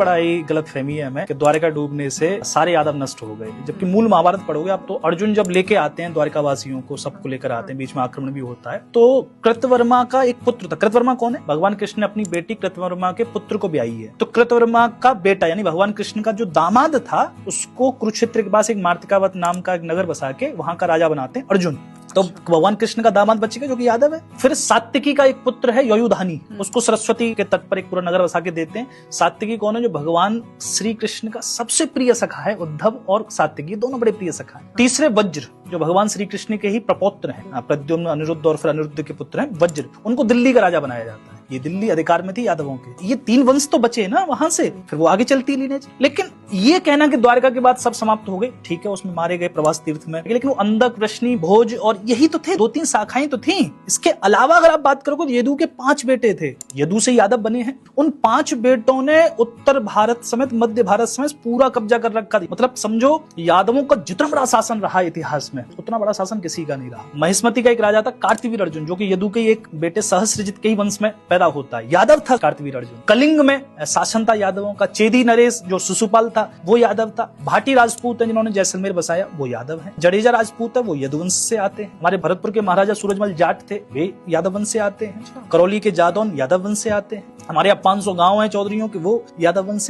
बड़ा ही गलतफहमी है हमें कि द्वारिका डूबने से सारे यादव नष्ट हो गए, जबकि मूल महाभारत पढ़ोगे आप तो अर्जुन जब लेके आते हैं द्वारिका वासियों को, सबको लेकर आते हैं, बीच में आक्रमण भी होता है, तो कृतवर्मा का एक पुत्र था। कृतवर्मा कौन है? भगवान कृष्ण ने अपनी बेटी कृतवर्मा के पुत्र को ब्याही है। तो कृतवर्मा का बेटा यानी भगवान कृष्ण का जो दामाद था उसको कुरुक्षेत्र के पास एक मार्तिकावत नाम का एक नगर बसा के वहां का राजा बनाते हैं अर्जुन। तो भगवान कृष्ण का दामाद बचेगा जो कि यादव है। फिर सात्विकी का एक पुत्र है युयुधानी, उसको सरस्वती के तट पर एक पूरा नगर बसा के देते हैं। सात्विकी कौन है? जो भगवान श्री कृष्ण का सबसे प्रिय सखा है। उद्धव और सात्विकी दोनों बड़े प्रिय सखा हैं। तीसरे वज्र, जो भगवान श्री कृष्ण के ही प्रपौत्र हैं, प्रद्युम्न, अनिरुद्ध और फिर अनिरुद्ध के पुत्र हैं वज्र, उनको दिल्ली का राजा बनाया जाता है। ये दिल्ली अधिकार में थी यादवों के। ये 3 वंश तो बचे ना वहां से, फिर वो आगे चलती लीनेज। लेकिन ये कहना कि द्वारका के बाद सब समाप्त हो गए, ठीक है, उसमें मारे गए प्रवास तीर्थ में, लेकिन वो अंधक, वृष्णि, भोज और यही तो थे, 2-3 शाखाएं तो थी। इसके अलावा अगर आप बात करोगे तो यदु के 5 बेटे थे, यदु से यादव बने हैं। उन 5 बेटों ने उत्तर भारत समेत मध्य भारत समेत पूरा कब्जा कर रखा था। मतलब समझो यादवों का जितना बड़ा शासन रहा इतिहास में, उतना बड़ा शासन किसी का नहीं रहा। महिष्मति का एक राजा था कार्तिवीर अर्जुन, जो कि यदु के एक बेटे सहस्त्रजित के ही वंश में पैदा होता है, यादव था कार्तिवीर अर्जुन। कलिंग में शासन था यादवों का। चेदी नरेश जो शिशुपाल था वो यादव था। भाटी राजपूत है जिन्होंने जैसलमेर बसाया वो यादव है। जडेजा राजपूत है वो यदुवंश से आते हैं। हमारे भरतपुर के महाराजा सूरजमल जाट थे, वे यादव वंश से आते हैं। करौली के जादौन यादव वंश से आते हैं। हमारे यहाँ 500 गांव हैं चौधरियों के, वो यादव वंश से